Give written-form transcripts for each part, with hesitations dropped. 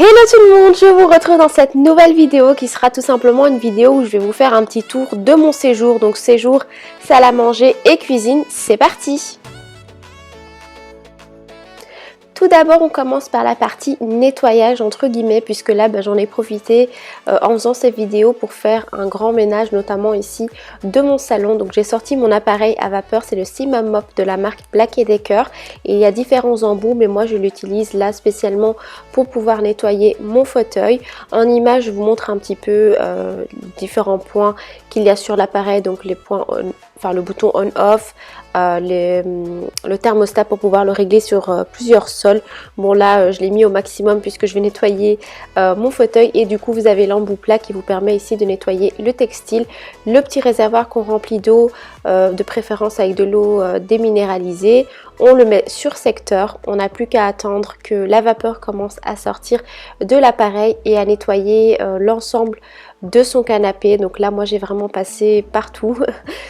Hello tout le monde, je vous retrouve dans cette nouvelle vidéo qui sera tout simplement une vidéo où je vais vous faire un petit tour de mon séjour. Donc séjour, salle à manger et cuisine, c'est parti! Tout d'abord, on commence par la partie nettoyage entre guillemets, puisque là j'en ai profité en faisant cette vidéo pour faire un grand ménage, notamment ici de mon salon. Donc j'ai sorti mon appareil à vapeur, c'est le Steam Mop de la marque Black & Decker. Et il y a différents embouts, mais moi je l'utilise là spécialement pour pouvoir nettoyer mon fauteuil. En image, je vous montre un petit peu différents points qu'il y a sur l'appareil, donc les points le bouton on-off, le thermostat pour pouvoir le régler sur plusieurs sols. Bon là je l'ai mis au maximum puisque je vais nettoyer mon fauteuil, et du coup vous avez l'embout plat qui vous permet ici de nettoyer le textile, le petit réservoir qu'on remplit d'eau, de préférence avec de l'eau déminéralisée. On le met sur secteur, on n'a plus qu'à attendre que la vapeur commence à sortir de l'appareil et à nettoyer l'ensemble de son canapé. Donc là moi j'ai vraiment passé partout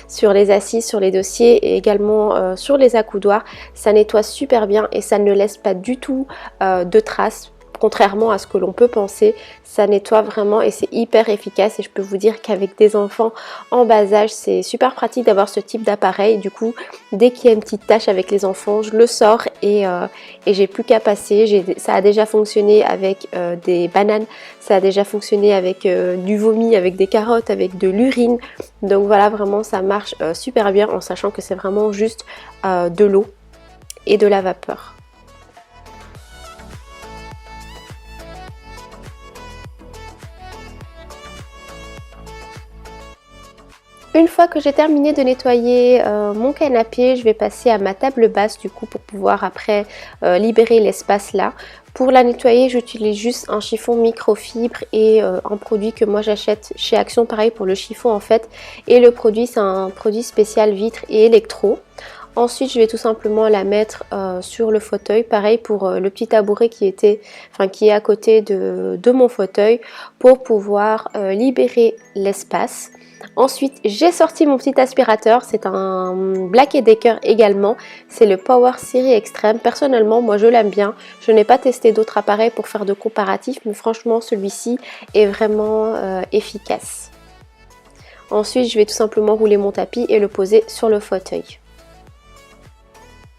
sur les assises, sur les dossiers et également sur les accoudoirs. Ça nettoie super bien et ça ne laisse pas du tout de traces. Contrairement à ce que l'on peut penser, ça nettoie vraiment et c'est hyper efficace. Et je peux vous dire qu'avec des enfants en bas âge, c'est super pratique d'avoir ce type d'appareil. Du coup, dès qu'il y a une petite tâche avec les enfants, je le sors et j'ai plus qu'à passer. Ça a déjà fonctionné avec des bananes, ça a déjà fonctionné avec du vomi, avec des carottes, avec de l'urine. Donc voilà, vraiment ça marche super bien en sachant que c'est vraiment juste de l'eau et de la vapeur. Une fois que j'ai terminé de nettoyer mon canapé, je vais passer à ma table basse du coup pour pouvoir après libérer l'espace là. Pour la nettoyer, j'utilise juste un chiffon microfibre et un produit que moi j'achète chez Action, pareil pour le chiffon en fait. Et le produit, c'est un produit spécial vitre et électro. Ensuite, je vais tout simplement la mettre sur le fauteuil, pareil pour le petit tabouret qui est à côté de mon fauteuil pour pouvoir libérer l'espace. Ensuite, j'ai sorti mon petit aspirateur, c'est un Black & Decker également, c'est le Power Series Extreme. Personnellement, moi je l'aime bien, je n'ai pas testé d'autres appareils pour faire de comparatifs, mais franchement celui-ci est vraiment efficace. Ensuite, je vais tout simplement rouler mon tapis et le poser sur le fauteuil.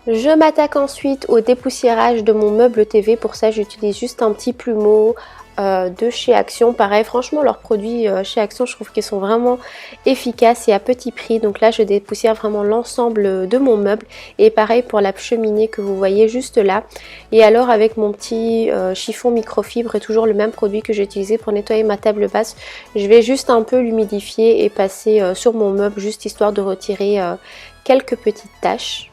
Je m'attaque ensuite au dépoussiérage de mon meuble TV. Pour ça, j'utilise juste un petit plumeau de chez Action. Pareil, franchement, leurs produits chez Action, je trouve qu'ils sont vraiment efficaces et à petit prix. Donc là, je dépoussière vraiment l'ensemble de mon meuble. Et pareil pour la cheminée que vous voyez juste là. Et alors, avec mon petit chiffon microfibre et toujours le même produit que j'ai utilisé pour nettoyer ma table basse, je vais juste un peu l'humidifier et passer sur mon meuble, juste histoire de retirer quelques petites taches.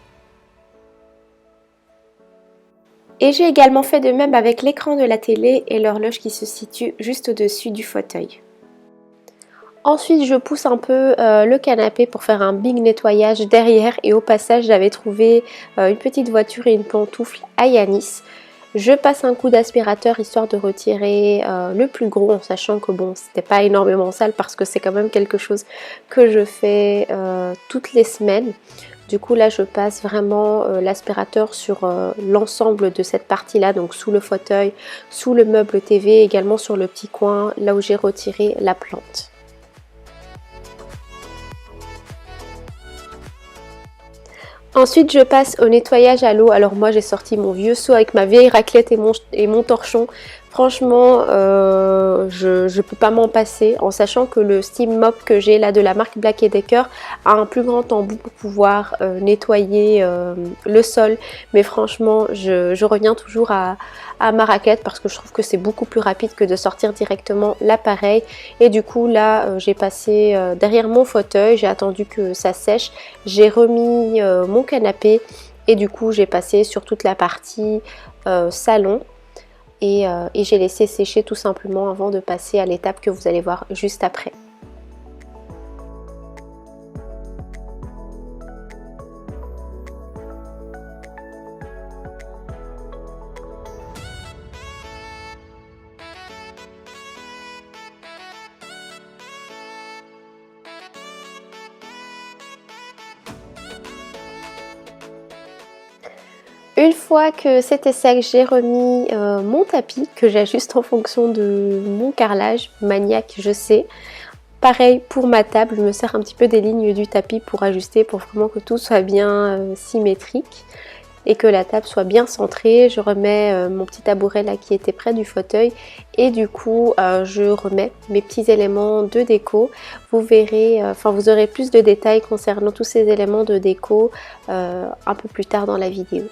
Et j'ai également fait de même avec l'écran de la télé et l'horloge qui se situe juste au-dessus du fauteuil. Ensuite, je pousse un peu le canapé pour faire un big nettoyage derrière, et au passage, j'avais trouvé une petite voiture et une pantoufle à Yanis. Je passe un coup d'aspirateur histoire de retirer le plus gros, en sachant que bon, c'était pas énormément sale parce que c'est quand même quelque chose que je fais toutes les semaines. Du coup là je passe vraiment l'aspirateur sur l'ensemble de cette partie là, donc sous le fauteuil, sous le meuble TV, également sur le petit coin là où j'ai retiré la plante. Ensuite je passe au nettoyage à l'eau. Alors moi j'ai sorti mon vieux seau avec ma vieille raclette et mon torchon. Franchement je peux pas m'en passer, en sachant que le Steam Mop que j'ai là de la marque Black & Decker a un plus grand embout pour pouvoir nettoyer le sol. Mais franchement je reviens toujours à ma raclette parce que je trouve que c'est beaucoup plus rapide que de sortir directement l'appareil. Et du coup là j'ai passé derrière mon fauteuil, j'ai attendu que ça sèche, j'ai remis mon canapé et du coup j'ai passé sur toute la partie salon. Et j'ai laissé sécher tout simplement avant de passer à l'étape que vous allez voir juste après. Une fois que c'était sec, j'ai remis mon tapis que j'ajuste en fonction de mon carrelage, maniaque je sais. Pareil pour ma table, je me sers un petit peu des lignes du tapis pour ajuster, pour vraiment que tout soit bien symétrique et que la table soit bien centrée. Je remets mon petit tabouret là qui était près du fauteuil et du coup je remets mes petits éléments de déco. Vous verrez, vous aurez plus de détails concernant tous ces éléments de déco un peu plus tard dans la vidéo.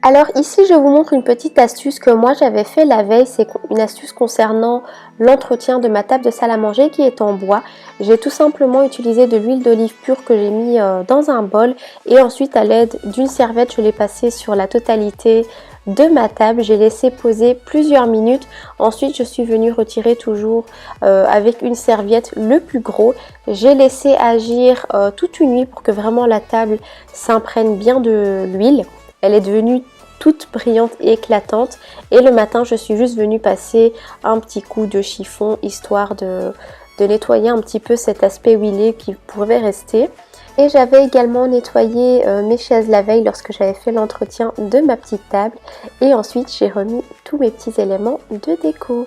Alors ici je vous montre une petite astuce que moi j'avais fait la veille, c'est une astuce concernant l'entretien de ma table de salle à manger qui est en bois. J'ai tout simplement utilisé de l'huile d'olive pure que j'ai mis dans un bol et ensuite à l'aide d'une serviette je l'ai passée sur la totalité de ma table. J'ai laissé poser plusieurs minutes, ensuite je suis venue retirer toujours avec une serviette le plus gros. J'ai laissé agir toute une nuit pour que vraiment la table s'imprègne bien de l'huile. Elle est devenue toute brillante et éclatante et le matin je suis juste venue passer un petit coup de chiffon histoire de nettoyer un petit peu cet aspect huilé qui pouvait rester. Et j'avais également nettoyé mes chaises la veille lorsque j'avais fait l'entretien de ma petite table et ensuite j'ai remis tous mes petits éléments de déco.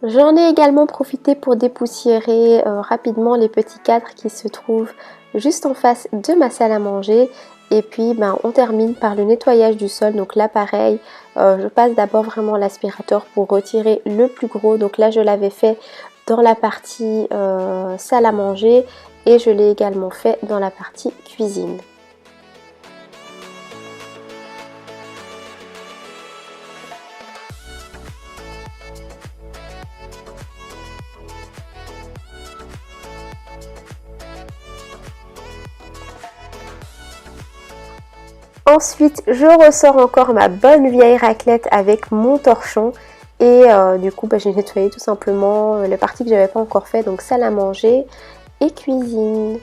J'en ai également profité pour dépoussiérer rapidement les petits cadres qui se trouvent juste en face de ma salle à manger. Et puis on termine par le nettoyage du sol. Donc là pareil, je passe d'abord vraiment l'aspirateur pour retirer le plus gros. Donc là je l'avais fait dans la partie salle à manger et je l'ai également fait dans la partie cuisine. Ensuite, je ressors encore ma bonne vieille raclette avec mon torchon et du coup j'ai nettoyé tout simplement les parties que j'avais pas encore fait, donc salle à manger et cuisine.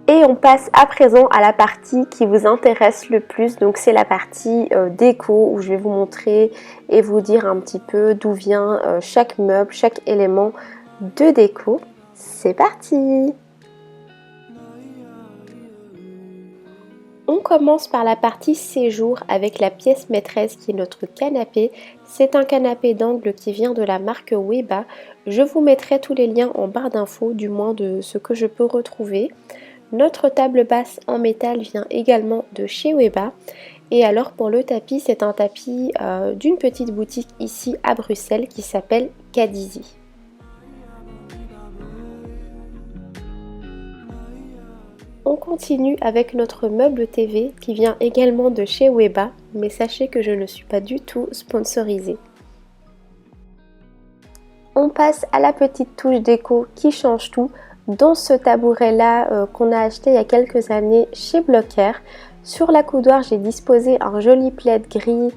Et on passe à présent à la partie qui vous intéresse le plus, donc c'est la partie déco où je vais vous montrer et vous dire un petit peu d'où vient chaque meuble, chaque élément de déco. C'est parti! On commence par la partie séjour avec la pièce maîtresse qui est notre canapé. C'est un canapé d'angle qui vient de la marque Weba. Je vous mettrai tous les liens en barre d'infos, du moins de ce que je peux retrouver. Notre table basse en métal vient également de chez Weba. Et alors pour le tapis, c'est un tapis d'une petite boutique ici à Bruxelles qui s'appelle Cadizi. On continue avec notre meuble TV qui vient également de chez Weba, mais sachez que je ne suis pas du tout sponsorisée. On passe à la petite touche déco qui change tout. Dans ce tabouret là qu'on a acheté il y a quelques années chez Blocker. Sur la coudoir j'ai disposé un joli plaid gris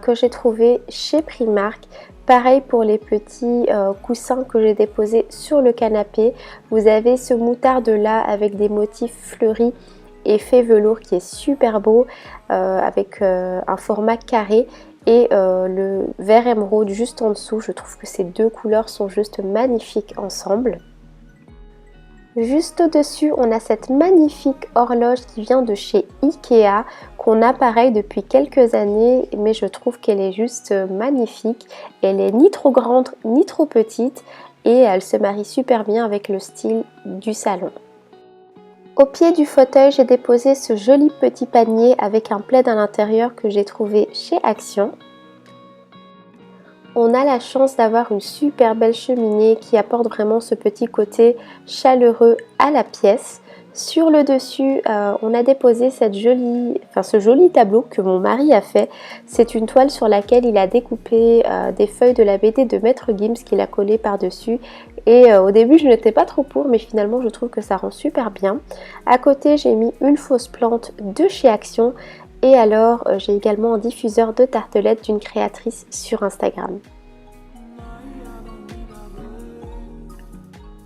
que j'ai trouvé chez Primark. Pareil pour les petits coussins que j'ai déposés sur le canapé. Vous avez ce moutarde là avec des motifs fleuris et fait velours qui est super beau avec un format carré. et le vert émeraude juste en dessous. Je trouve que ces deux couleurs sont juste magnifiques ensemble. Juste au-dessus, on a cette magnifique horloge qui vient de chez Ikea, qu'on a pareil depuis quelques années, mais je trouve qu'elle est juste magnifique. Elle est ni trop grande ni trop petite et elle se marie super bien avec le style du salon. Au pied du fauteuil, j'ai déposé ce joli petit panier avec un plaid à l'intérieur que j'ai trouvé chez Action. On a la chance d'avoir une super belle cheminée qui apporte vraiment ce petit côté chaleureux à la pièce. Sur le dessus, on a déposé ce joli tableau que mon mari a fait. C'est une toile sur laquelle il a découpé des feuilles de la BD de Maître Gims qu'il a collé par-dessus. Et au début, je n'étais pas trop pour, mais finalement, je trouve que ça rend super bien. À côté, j'ai mis une fausse plante de chez Action. Et alors, j'ai également un diffuseur de tartelettes d'une créatrice sur Instagram.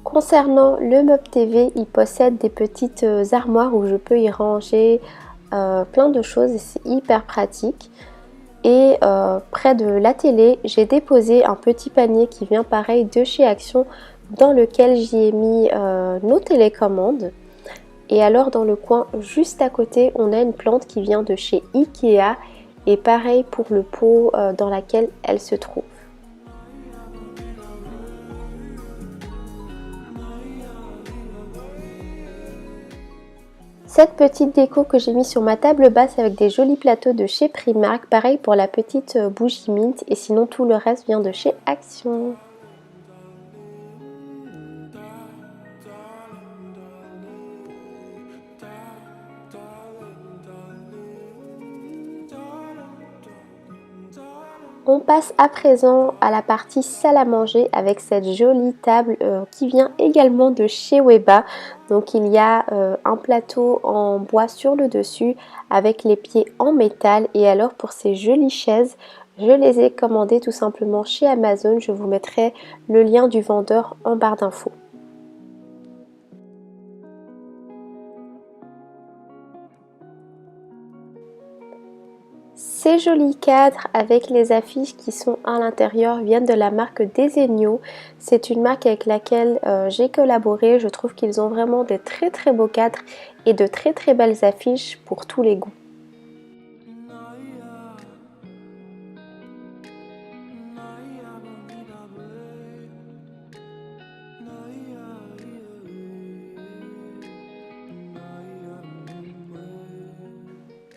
Concernant le meuble TV, il possède des petites armoires où je peux y ranger plein de choses et c'est hyper pratique. Et près de la télé, j'ai déposé un petit panier qui vient pareil de chez Action dans lequel j'y ai mis nos télécommandes. Et alors dans le coin juste à côté, on a une plante qui vient de chez Ikea et pareil pour le pot dans lequel elle se trouve. Cette petite déco que j'ai mis sur ma table basse avec des jolis plateaux de chez Primark, pareil pour la petite bougie mint et sinon tout le reste vient de chez Action. On passe à présent à la partie salle à manger avec cette jolie table qui vient également de chez Weba. Donc il y a un plateau en bois sur le dessus avec les pieds en métal. Et alors pour ces jolies chaises, je les ai commandées tout simplement chez Amazon. Je vous mettrai le lien du vendeur en barre d'infos. Ces jolis cadres avec les affiches qui sont à l'intérieur viennent de la marque Desenio. C'est une marque avec laquelle j'ai collaboré. Je trouve qu'ils ont vraiment des très beaux cadres et de très belles affiches pour tous les goûts.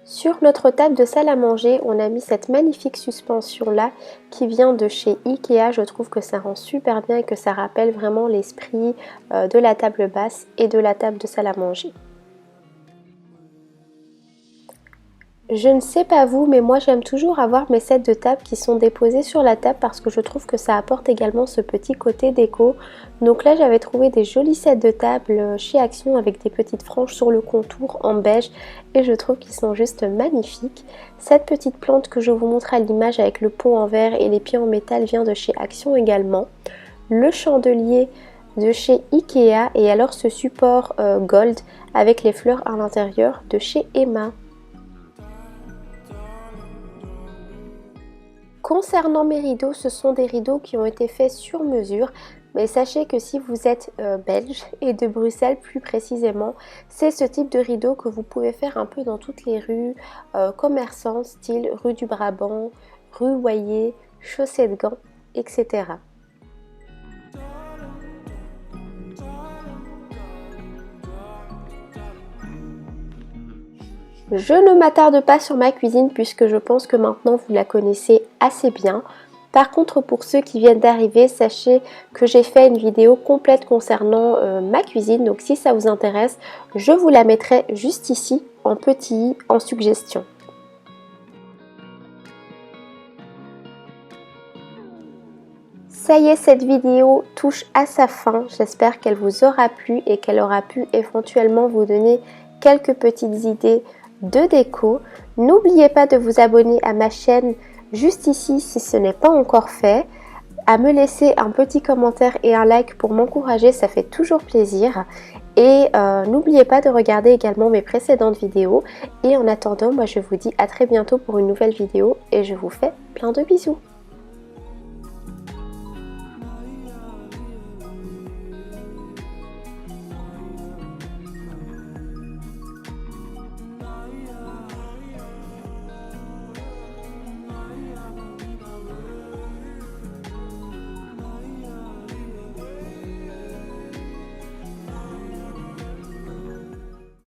Sur notre table de salle à manger, on a mis cette magnifique suspension là qui vient de chez Ikea. Je trouve que ça rend super bien et que ça rappelle vraiment l'esprit de la table basse et de la table de salle à manger. Je ne sais pas vous, mais moi j'aime toujours avoir mes sets de table qui sont déposés sur la table parce que je trouve que ça apporte également ce petit côté déco. Donc là j'avais trouvé des jolis sets de table chez Action avec des petites franges sur le contour en beige et je trouve qu'ils sont juste magnifiques. Cette petite plante que je vous montre à l'image avec le pot en verre et les pieds en métal vient de chez Action également. Le chandelier de chez Ikea et alors ce support gold avec les fleurs à l'intérieur de chez Emma. Concernant mes rideaux, ce sont des rideaux qui ont été faits sur mesure. Mais sachez que si vous êtes belge et de Bruxelles plus précisément, c'est ce type de rideau que vous pouvez faire un peu dans toutes les rues commerçantes, style rue du Brabant, rue Wayé, chaussée de Gand, etc. Je ne m'attarde pas sur ma cuisine puisque je pense que maintenant vous la connaissez assez bien. Par contre, pour ceux qui viennent d'arriver, sachez que j'ai fait une vidéo complète concernant ma cuisine. Donc si ça vous intéresse, je vous la mettrai juste ici en petit i en suggestion. Ça y est, cette vidéo touche à sa fin. J'espère qu'elle vous aura plu et qu'elle aura pu éventuellement vous donner quelques petites idées de déco. N'oubliez pas de vous abonner à ma chaîne juste ici si ce n'est pas encore fait, à me laisser un petit commentaire et un like pour m'encourager, ça fait toujours plaisir. Et n'oubliez pas de regarder également mes précédentes vidéos. Et en attendant, moi je vous dis à très bientôt pour une nouvelle vidéo et je vous fais plein de bisous.